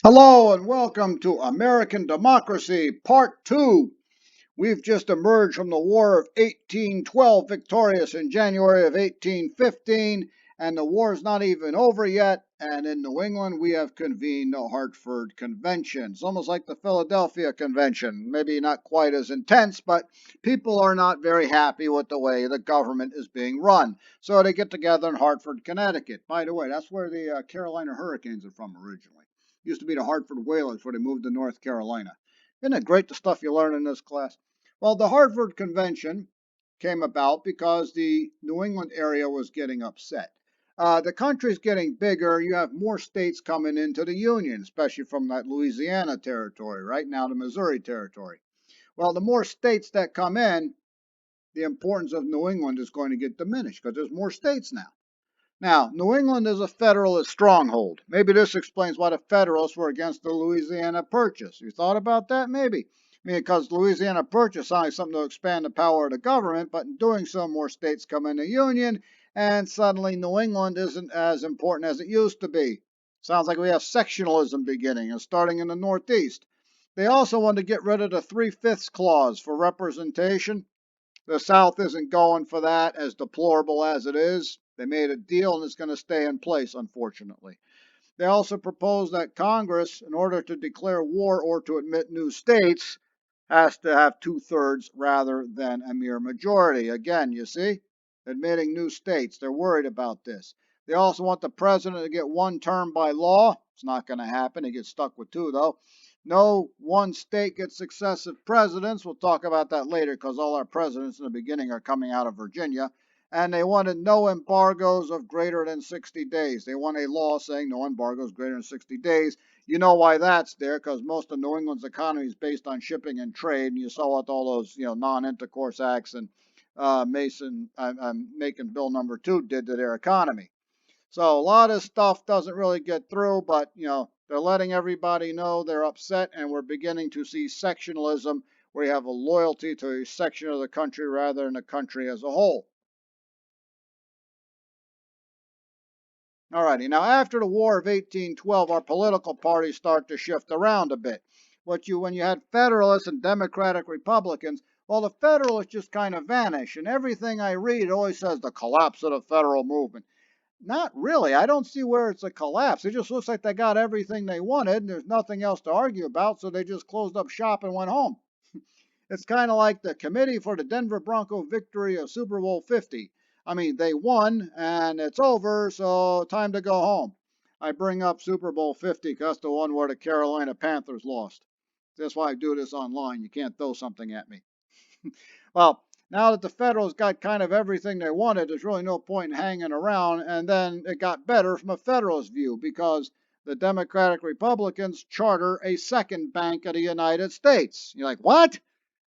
Hello and welcome to American Democracy Part 2. We've just emerged from the War of 1812, victorious in January of 1815, and the war's not even over yet. And in New England, we have convened the Hartford Convention. It's almost like the Philadelphia Convention. Maybe not quite as intense, but people are not very happy with the way the government is being run. So they get together in Hartford, Connecticut. By the way, that's where the Carolina Hurricanes are from originally. Used to be the Hartford Whalers before they moved to North Carolina. Isn't it great the stuff you learn in this class? Well, the Hartford Convention came about because the New England area was getting upset. The country's getting bigger. You have more states coming into the Union, especially from that Louisiana territory, right now the Missouri territory. Well, the more states that come in, the importance of New England is going to get diminished because there's more states now. Now, New England is a Federalist stronghold. Maybe this explains why the Federalists were against the Louisiana Purchase. You thought about that? Maybe. I mean, because Louisiana Purchase sounds like something to expand the power of the government, but in doing so, more states come in the Union, and suddenly New England isn't as important as it used to be. Sounds like we have sectionalism beginning and starting in the Northeast. They also want to get rid of the three-fifths clause for representation. The South isn't going for that, as deplorable as it is. They made a deal and it's going to stay in place, unfortunately. They also proposed that Congress, in order to declare war or to admit new states, has to have two-thirds rather than a mere majority. Again, you see, admitting new states. They're worried about this. They also want the president to get one term by law. It's not going to happen. He gets stuck with two, though. No one state gets successive presidents. We'll talk about that later because all our presidents in the beginning are coming out of Virginia. And they wanted no embargoes of greater than 60 days. They want a law saying no embargoes greater than 60 days. You know why that's there, because most of New England's economy is based on shipping and trade. And you saw what all those, non-intercourse acts and Macon Bill number 2 did to their economy. So a lot of stuff doesn't really get through, but they're letting everybody know they're upset, and we're beginning to see sectionalism, where you have a loyalty to a section of the country rather than the country as a whole. Alrighty, now after the War of 1812, our political parties start to shift around a bit. When you had Federalists and Democratic Republicans, well, the Federalists just kind of vanish, and everything I read always says the collapse of the federal movement. Not really. I don't see where it's a collapse. It just looks like they got everything they wanted, and there's nothing else to argue about, so they just closed up shop and went home. It's kind of like the committee for the Denver Bronco victory of Super Bowl 50. I mean, they won and it's over, so time to go home. I bring up Super Bowl 50 because that's the one where the Carolina Panthers lost. That's why I do this online. You can't throw something at me. Well, now that the Federals got kind of everything they wanted, there's really no point in hanging around. And then it got better from a Federalist view because the Democratic Republicans charter a second Bank of the United States. You're like, what?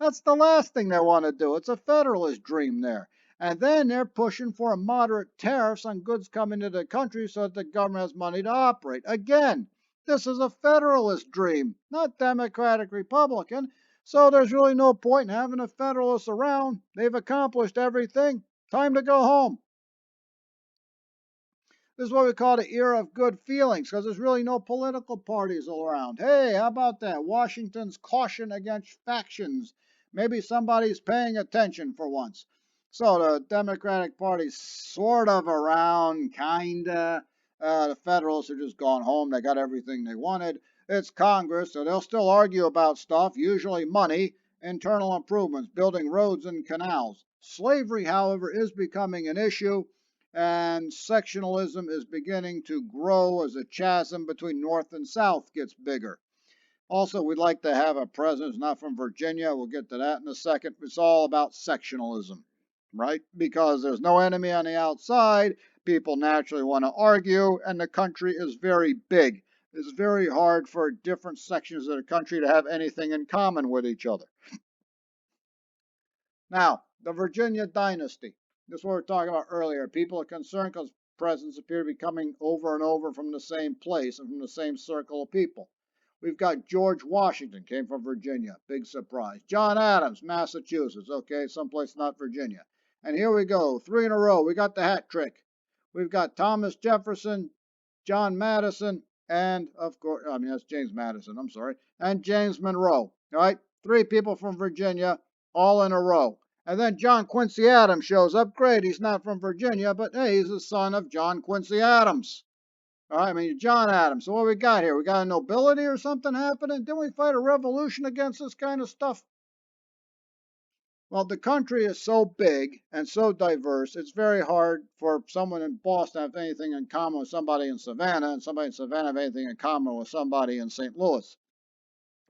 That's the last thing they want to do. It's a Federalist dream there. And then they're pushing for moderate tariffs on goods coming into the country so that the government has money to operate. Again, this is a Federalist dream, not Democratic Republican. So there's really no point in having the Federalists around. They've accomplished everything. Time to go home. This is what we call the era of good feelings because there's really no political parties around. Hey, how about that? Washington's caution against factions. Maybe somebody's paying attention for once. So the Democratic Party's sort of around, kinda. The Federalists are just gone home. They got everything they wanted. It's Congress, so they'll still argue about stuff, usually money, internal improvements, building roads and canals. Slavery, however, is becoming an issue, and sectionalism is beginning to grow as the chasm between North and South gets bigger. Also, we'd like to have a president who's not from Virginia. We'll get to that in a second. It's all about sectionalism, right? Because there's no enemy on the outside. People naturally want to argue, and the country is very big. It's very hard for different sections of the country to have anything in common with each other. Now, the Virginia dynasty. This is what we were talking about earlier. People are concerned because presidents appear to be coming over and over from the same place and from the same circle of people. We've got George Washington, came from Virginia. Big surprise. John Adams, Massachusetts. Okay, someplace not Virginia. And here we go, three in a row. We got the hat trick. We've got Thomas Jefferson, John Madison, and of course, I mean, that's James Madison, I'm sorry, and James Monroe. All right, three people from Virginia, all in a row. And then John Quincy Adams shows up. Great, he's not from Virginia, but hey, he's the son of John Quincy Adams. All right, I mean, John Adams. So what we got here? We got a nobility or something happening? Didn't we fight a revolution against this kind of stuff? Well, the country is so big and so diverse, it's very hard for someone in Boston to have anything in common with somebody in Savannah, and somebody in Savannah have anything in common with somebody in St. Louis.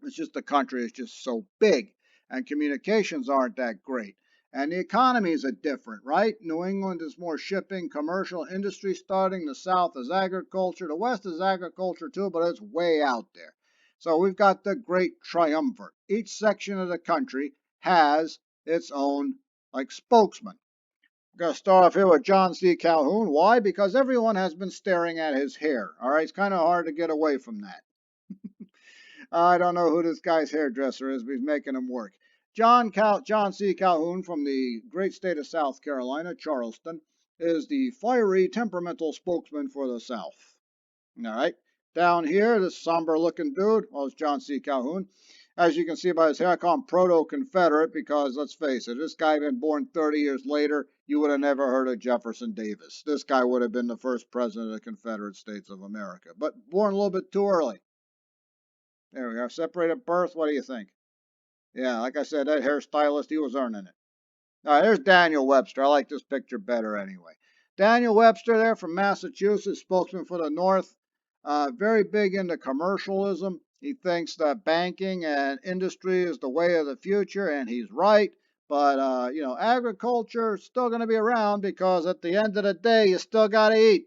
It's just the country is just so big, and communications aren't that great. And the economies are different, right? New England is more shipping, commercial industry starting. The South is agriculture. The West is agriculture too, but it's way out there. So we've got the great triumvirate. Each section of the country has its own like spokesman. I'm going to start off here with John C. Calhoun. Why? Because everyone has been staring at his hair. All right, it's kind of hard to get away from that. I don't know who this guy's hairdresser is, but he's making him work. John C. Calhoun from the great state of South Carolina, Charleston, is the fiery, temperamental spokesman for the South. All right. Down here, this somber looking dude, well, it's John C. Calhoun. As you can see by his hair, I call him proto-Confederate because, let's face it, this guy been born 30 years later, you would have never heard of Jefferson Davis. This guy would have been the first president of the Confederate States of America, but born a little bit too early. There we are. Separated birth. What do you think? Yeah, like I said, that hairstylist, he was earning it. All right, there's Daniel Webster. I like this picture better anyway. Daniel Webster there from Massachusetts, spokesman for the North. Very big into commercialism. He thinks that banking and industry is the way of the future, and he's right. But, agriculture is still going to be around because at the end of the day, you still got to eat.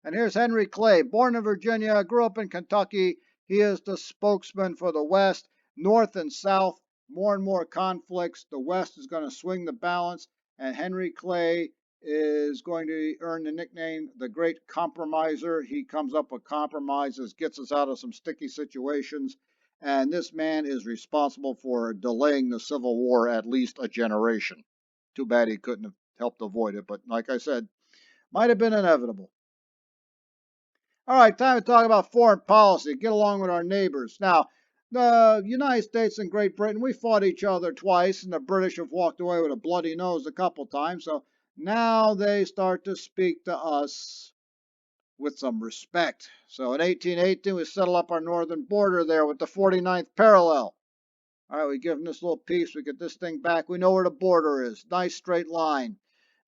And here's Henry Clay, born in Virginia, grew up in Kentucky. He is the spokesman for the West, North and South, more and more conflicts. The West is going to swing the balance, and Henry Clay is going to earn the nickname the Great Compromiser. He comes up with compromises, gets us out of some sticky situations, and this man is responsible for delaying the Civil War at least a generation. Too bad he couldn't have helped avoid it, but like I said, might have been inevitable. All right, time to talk about foreign policy. Get along with our neighbors. Now, the United States and Great Britain, we fought each other twice, and the British have walked away with a bloody nose a couple times. So now they start to speak to us with some respect. So in 1818, we settle up our northern border there with the 49th parallel. All right, we give them this little piece. We get this thing back. We know where the border is. Nice straight line.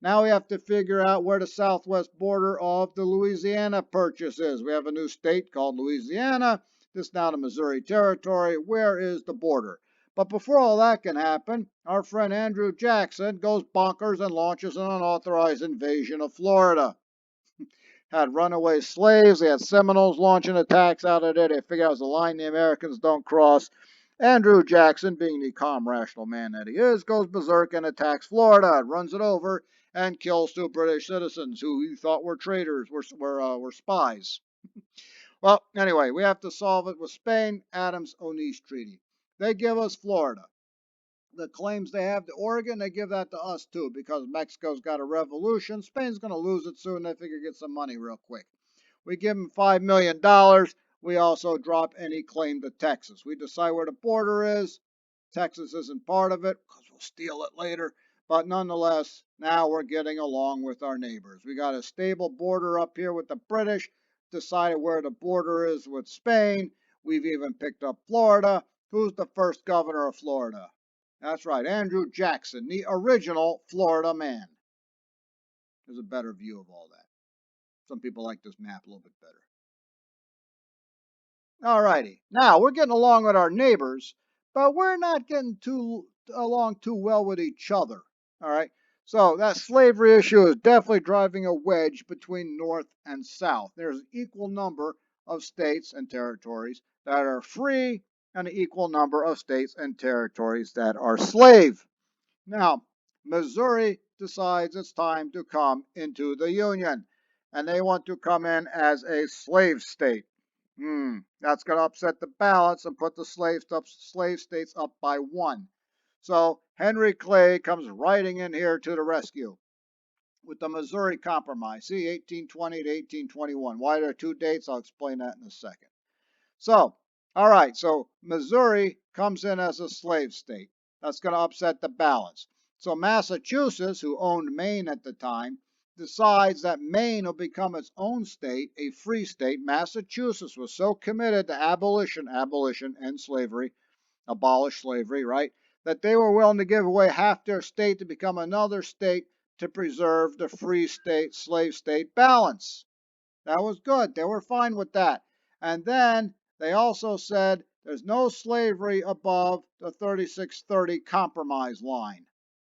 Now we have to figure out where the southwest border of the Louisiana Purchase is. We have a new state called Louisiana. This is now the Missouri Territory. Where is the border? But before all that can happen, our friend Andrew Jackson goes bonkers and launches an unauthorized invasion of Florida. Had runaway slaves. They had Seminoles launching attacks out of there. They figured out it was a line the Americans don't cross. Andrew Jackson, being the calm, rational man that he is, goes berserk and attacks Florida, runs it over, and kills two British citizens who he thought were traitors, were spies. Well, anyway, we have to solve it with Spain, Adams-Onis Treaty. They give us Florida. The claims they have to Oregon, they give that to us too, because Mexico's got a revolution. Spain's going to lose it soon. They figure get some money real quick. We give them $5 million. We also drop any claim to Texas. We decide where the border is. Texas isn't part of it because we'll steal it later. But nonetheless, now we're getting along with our neighbors. We got a stable border up here with the British, decided where the border is with Spain. We've even picked up Florida. Who's the first governor of Florida? That's right, Andrew Jackson, the original Florida man. There's a better view of all that. Some people like this map a little bit better. All righty. Now, we're getting along with our neighbors, but we're not getting along too well with each other. All right. So that slavery issue is definitely driving a wedge between North and South. There's an equal number of states and territories that are free and an equal number of states and territories that are slave. Now, Missouri decides it's time to come into the Union, and they want to come in as a slave state. That's going to upset the balance and put the slave states up by one. So Henry Clay comes riding in here to the rescue. with the Missouri Compromise. See, 1820 to 1821. Why there are two dates? I'll explain that in a second. So, all right, so Missouri comes in as a slave state. That's going to upset the balance. So Massachusetts, who owned Maine at the time, decides that Maine will become its own state, a free state. Massachusetts was so committed to abolition and slavery, abolish slavery, right, that they were willing to give away half their state to become another state to preserve the free state, slave state balance. That was good. They were fine with that. And then they also said there's no slavery above the 3630 compromise line.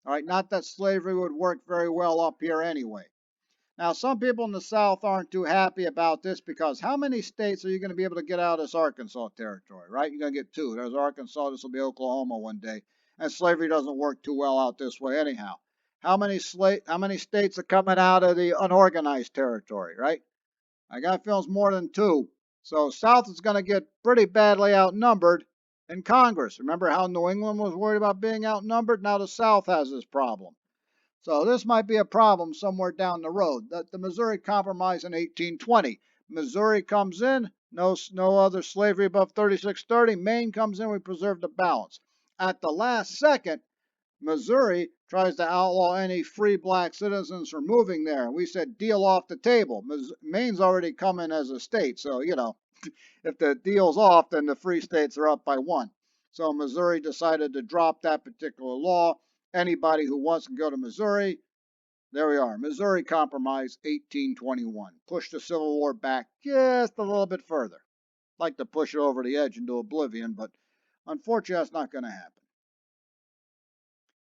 All right, not that slavery would work very well up here anyway. Now, some people in the South aren't too happy about this because how many states are you going to be able to get out of this Arkansas territory, right? You're going to get two. There's Arkansas, this will be Oklahoma one day. And slavery doesn't work too well out this way anyhow. How many states are coming out of the unorganized territory, right? I got feels more than two. So South is going to get pretty badly outnumbered in Congress. Remember how New England was worried about being outnumbered? Now the South has this problem. So this might be a problem somewhere down the road. The Missouri Compromise in 1820. Missouri comes in, no other slavery above 3630. Maine comes in, we preserve the balance. At the last second, Missouri tries to outlaw any free black citizens from moving there. We said deal off the table. Maine's already come in as a state, so, if the deal's off, then the free states are up by one. So Missouri decided to drop that particular law. Anybody who wants to go to Missouri, there we are. Missouri Compromise, 1821. Push the Civil War back just a little bit further. Like to push it over the edge into oblivion, but unfortunately that's not going to happen.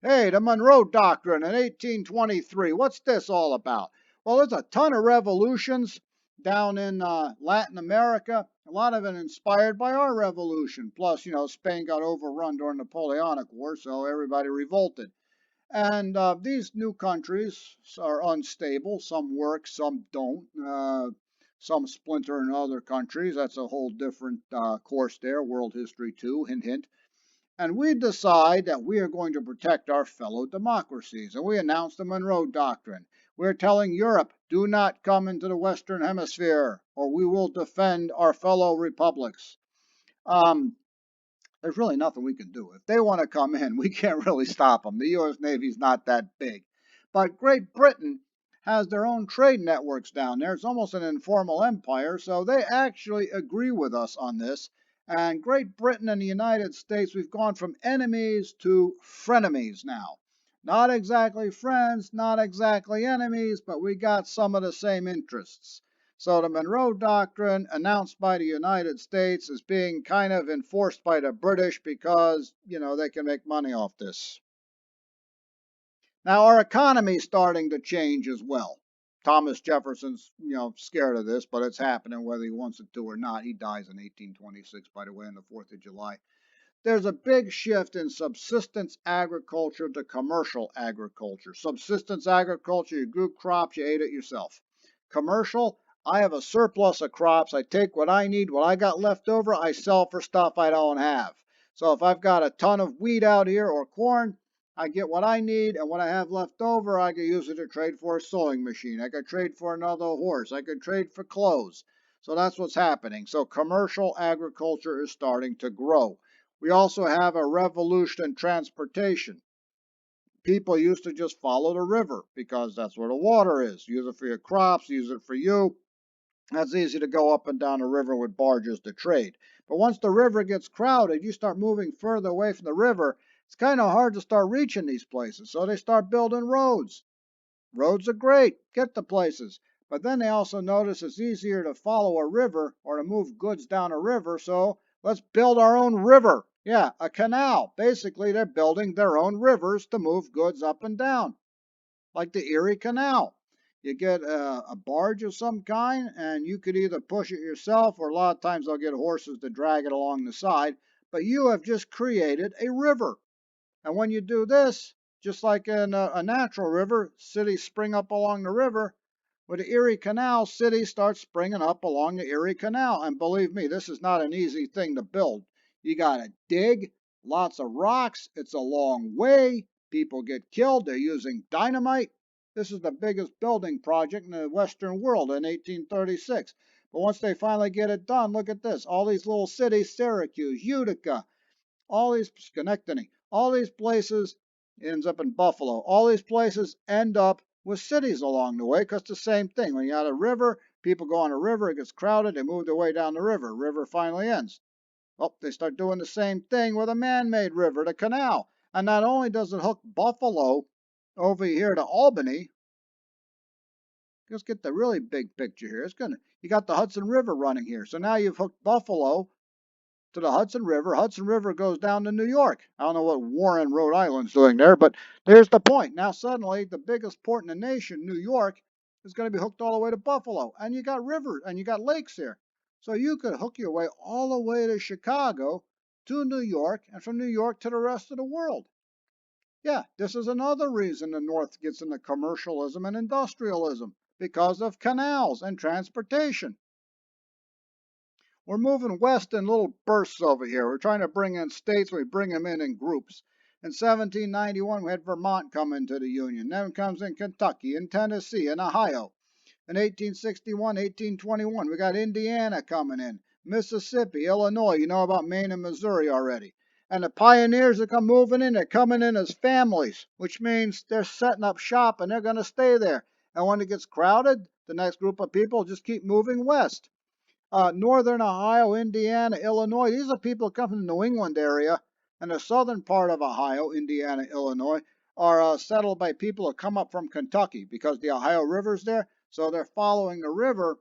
Hey, the Monroe Doctrine in 1823. What's this all about? Well, there's a ton of revolutions down in Latin America. A lot of it inspired by our revolution. Plus, Spain got overrun during the Napoleonic War, so everybody revolted. And these new countries are unstable. Some work, some don't. Some splinter in other countries. That's a whole different course there. World history too. Hint, hint. And we decide that we are going to protect our fellow democracies. And we announce the Monroe Doctrine. We're telling Europe, do not come into the Western Hemisphere, or we will defend our fellow republics. There's really nothing we can do. If they want to come in, we can't really stop them. The U.S. Navy's not that big. But Great Britain has their own trade networks down there. It's almost an informal empire, so they actually agree with us on this. And Great Britain and the United States, we've gone from enemies to frenemies now. Not exactly friends, not exactly enemies, but we got some of the same interests. So the Monroe Doctrine, announced by the United States, is being kind of enforced by the British because, they can make money off this. Now our economy is starting to change as well. Thomas Jefferson's, scared of this, but it's happening whether he wants it to or not. He dies in 1826, by the way, on the 4th of July. There's a big shift in subsistence agriculture to commercial agriculture. Subsistence agriculture, you grew crops, you ate it yourself. Commercial, I have a surplus of crops. I take what I need, what I got left over, I sell for stuff I don't have. So if I've got a ton of wheat out here or corn, I get what I need, and what I have left over, I can use it to trade for a sewing machine. I could trade for another horse. I could trade for clothes. So that's what's happening. So commercial agriculture is starting to grow. We also have a revolution in transportation. People used to just follow the river because that's where the water is. Use it for your crops, use it for you. That's easy to go up and down the river with barges to trade. But once the river gets crowded, you start moving further away from the river. It's kind of hard to start reaching these places. So they start building roads. Roads are great, get to places. But then they also notice it's easier to follow a river or to move goods down a river, so let's build our own river. Yeah, a canal. Basically, they're building their own rivers to move goods up and down, like the Erie Canal. You get a barge of some kind, and you could either push it yourself, or a lot of times they'll get horses to drag it along the side. But you have just created a river. And when you do this, just like in a natural river, cities spring up along the river. With the Erie Canal, cities start springing up along the Erie Canal. And believe me, this is not an easy thing to build. You got to dig, lots of rocks. It's a long way. People get killed. They're using dynamite. This is the biggest building project in the Western world in 1836. But once they finally get it done, look at this. All these little cities, Syracuse, Utica, all these Schenectady, all these places ends up in Buffalo. All these places end up with cities along the way because it's the same thing. When you have a river, people go on a river, it gets crowded, they move their way down the river. River finally ends. Well, they start doing the same thing with a man-made river, the canal. And not only does it hook Buffalo over here to Albany, let's get the really big picture here. You got the Hudson River running here. So now you've hooked Buffalo to the Hudson River. Hudson River goes down to New York. I don't know what Warren, Rhode Island's doing there, but there's the point. Now suddenly the biggest port in the nation, New York, is going to be hooked all the way to Buffalo. And you got rivers and you got lakes here. So you could hook your way all the way to Chicago, to New York, and from New York to the rest of the world. Yeah, this is another reason the North gets into commercialism and industrialism, because of canals and transportation. We're moving west in little bursts over here. We're trying to bring in states, we bring them in groups. In 1791, we had Vermont come into the Union. Then comes in Kentucky, and Tennessee, and Ohio. In 1861, 1821, we got Indiana coming in, Mississippi, Illinois. You know about Maine and Missouri already. And the pioneers that come moving in, they're coming in as families, which means they're setting up shop and they're going to stay there. And when it gets crowded, the next group of people just keep moving west. Northern Ohio, Indiana, Illinois. These are people who come from the New England area, and the southern part of Ohio, Indiana, Illinois, are settled by people who come up from Kentucky because the Ohio River's there. So they're following the river,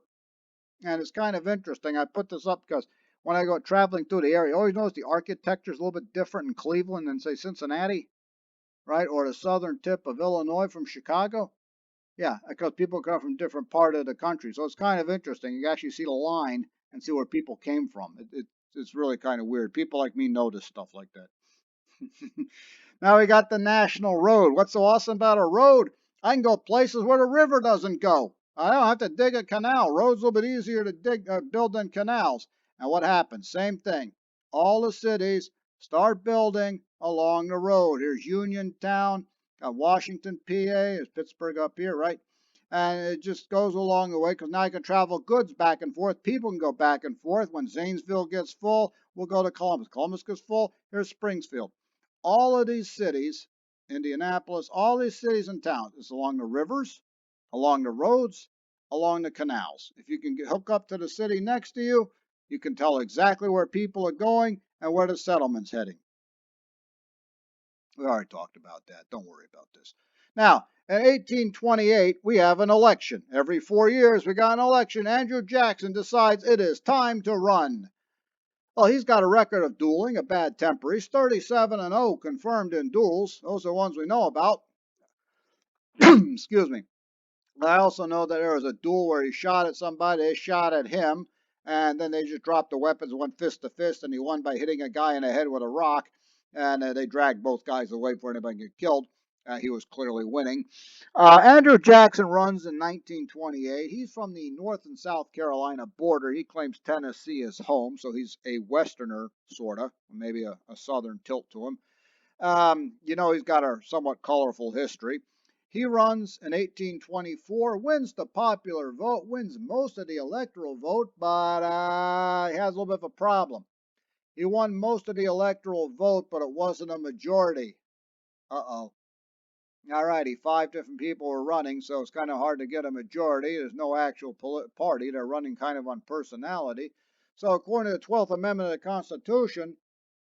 and it's kind of interesting. I put this up because when I go traveling through the area, I always notice the architecture is a little bit different in Cleveland than, say, Cincinnati, right? Or the southern tip of Illinois from Chicago. Yeah, because people come from different part of the country. So it's kind of interesting. You actually see the line and see where people came from. It's really kind of weird. People like me notice stuff like that. Now we got the national road. What's so awesome about a road? I can go places where the river doesn't go. I don't have to dig a canal. Roads a little bit easier to build than canals. And what happens? Same thing. All the cities start building along the road. Here's Uniontown, Washington, PA. Is Pittsburgh up here, right? And it just goes along the way because now you can travel goods back and forth. People can go back and forth. When Zanesville gets full, we'll go to Columbus. Columbus gets full, here's Springfield. All of these cities, Indianapolis, all these cities and towns, it's along the rivers, along the roads, along the canals. If you can hook up to the city next to you, you can tell exactly where people are going and where the settlement's heading. We already talked about that. Don't worry about this. Now, in 1828, we have an election. Every 4 years, we got an election. Andrew Jackson decides it is time to run. Well, he's got a record of dueling, a bad temper. He's 37-0 confirmed in duels. Those are the ones we know about. Excuse me. I also know that there was a duel where he shot at somebody, they shot at him, and then they just dropped the weapons, went fist to fist, and he won by hitting a guy in the head with a rock, and they dragged both guys away before anybody could get killed. He was clearly winning. Andrew Jackson runs in 1928. He's from the North and South Carolina border. He claims Tennessee is home, so he's a Westerner, sort of, maybe a Southern tilt to him. He's got a somewhat colorful history. He runs in 1824, wins the popular vote, wins most of the electoral vote, but he has a little bit of a problem. He won most of the electoral vote, but it wasn't a majority. Uh-oh. All righty, 5 different people were running, so it's kind of hard to get a majority. There's no actual party. They're running kind of on personality. So according to the 12th Amendment of the Constitution,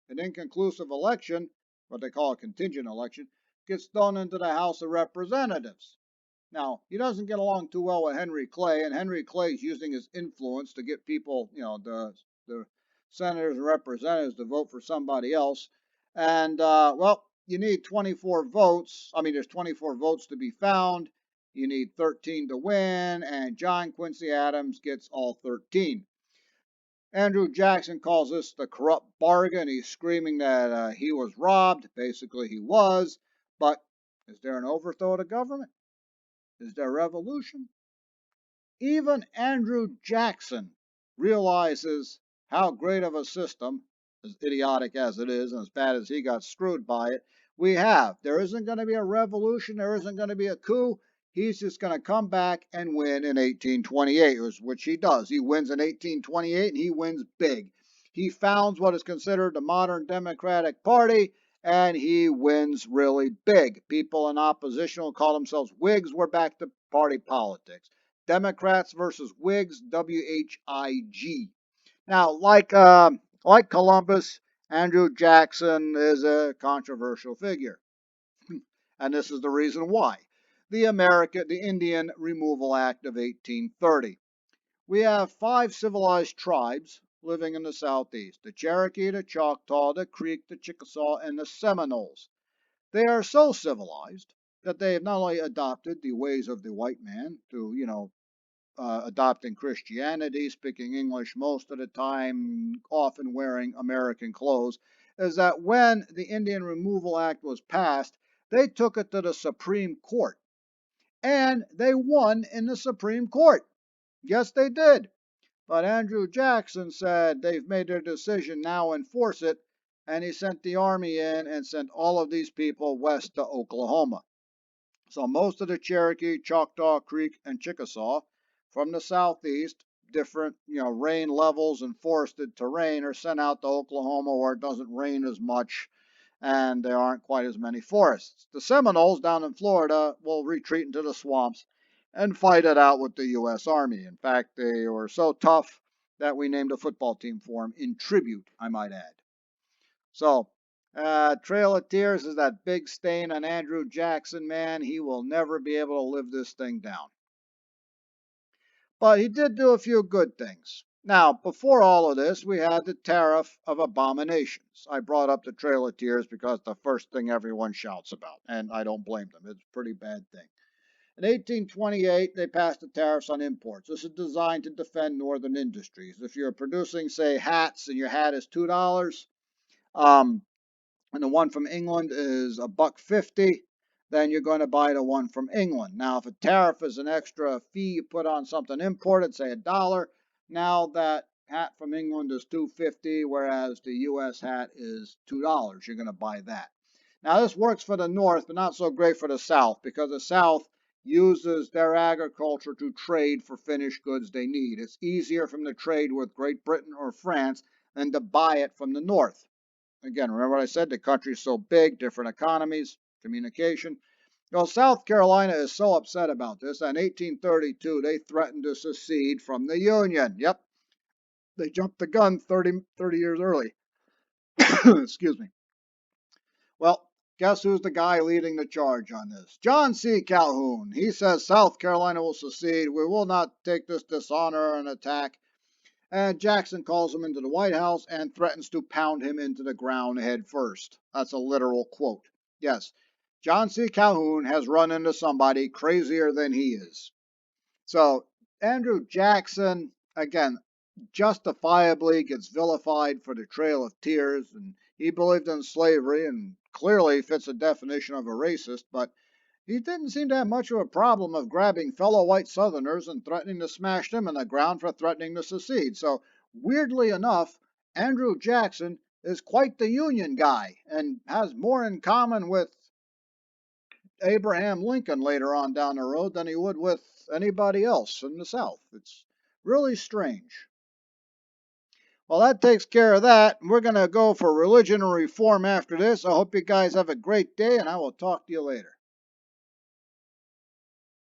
an inconclusive election, what they call a contingent election, gets thrown into the House of Representatives. Now, he doesn't get along too well with Henry Clay, and Henry Clay's using his influence to get people, the senators and representatives to vote for somebody else. And, you need 24 votes. I mean, there's 24 votes to be found. You need 13 to win, and John Quincy Adams gets all 13. Andrew Jackson calls this the corrupt bargain. He's screaming that he was robbed. Basically, he was. But is there an overthrow of the government? Is there revolution? Even Andrew Jackson realizes how great of a system, as idiotic as it is and as bad as he got screwed by it, we have. There isn't going to be a revolution. There isn't going to be a coup. he's just going to come back and win in 1828, which he does. He wins in 1828 and he wins big. He founds what is considered the modern Democratic Party and he wins really big. People in opposition will call themselves Whigs. We're back to party politics. Democrats versus Whigs, WHIG. Now, like Columbus, Andrew Jackson is a controversial figure, and this is the reason why. The Indian Removal Act of 1830. We have 5 civilized tribes living in the southeast: the Cherokee, the Choctaw, the Creek, the Chickasaw, and the Seminoles. They are so civilized that they have not only adopted the ways of the white man to, adopting Christianity, speaking English most of the time, often wearing American clothes, is that when the Indian Removal Act was passed, they took it to the Supreme Court. And they won in the Supreme Court. Yes, they did. But Andrew Jackson said they've made their decision, now enforce it. And he sent the army in and sent all of these people west to Oklahoma. So most of the Cherokee, Choctaw, Creek, and Chickasaw from the southeast, different rain levels and forested terrain, are sent out to Oklahoma where it doesn't rain as much and there aren't quite as many forests. The Seminoles down in Florida will retreat into the swamps and fight it out with the U.S. Army. In fact, they were so tough that we named a football team for them in tribute, I might add. So, Trail of Tears is that big stain on Andrew Jackson, man. He will never be able to live this thing down. But he did do a few good things. Now, before all of this, we had the Tariff of Abominations. I brought up the Trail of Tears because the first thing everyone shouts about, and I don't blame them. It's a pretty bad thing. In 1828, they passed the tariffs on imports. This is designed to defend northern industries. If you're producing, say, hats, and your hat is $2, and the one from England is $1.50, then you're going to buy the one from England. Now, if a tariff is an extra fee you put on something imported, say $1, now that hat from England is $2.50, whereas the U.S. hat is $2. You're going to buy that. Now, this works for the North, but not so great for the South, because the South uses their agriculture to trade for finished goods they need. It's easier for them to trade with Great Britain or France than to buy it from the North. Again, remember what I said? The country's so big, different economies, communication. South Carolina is so upset about this that in 1832 they threatened to secede from the Union. Yep, they jumped the gun 30 years early. Excuse me. Well, guess who's the guy leading the charge on this? John C. Calhoun. He says South Carolina will secede. We will not take this dishonor and attack. And Jackson calls him into the White House and threatens to pound him into the ground head first. That's a literal quote. Yes, John C. Calhoun has run into somebody crazier than he is. So Andrew Jackson, again, justifiably gets vilified for the Trail of Tears, and he believed in slavery and clearly fits the definition of a racist, but he didn't seem to have much of a problem of grabbing fellow white Southerners and threatening to smash them in the ground for threatening to secede. So, weirdly enough, Andrew Jackson is quite the Union guy and has more in common with Abraham Lincoln later on down the road than he would with anybody else in the South. It's really strange. Well, that takes care of that. We're going to go for religion and reform after this. I hope you guys have a great day, and I will talk to you later.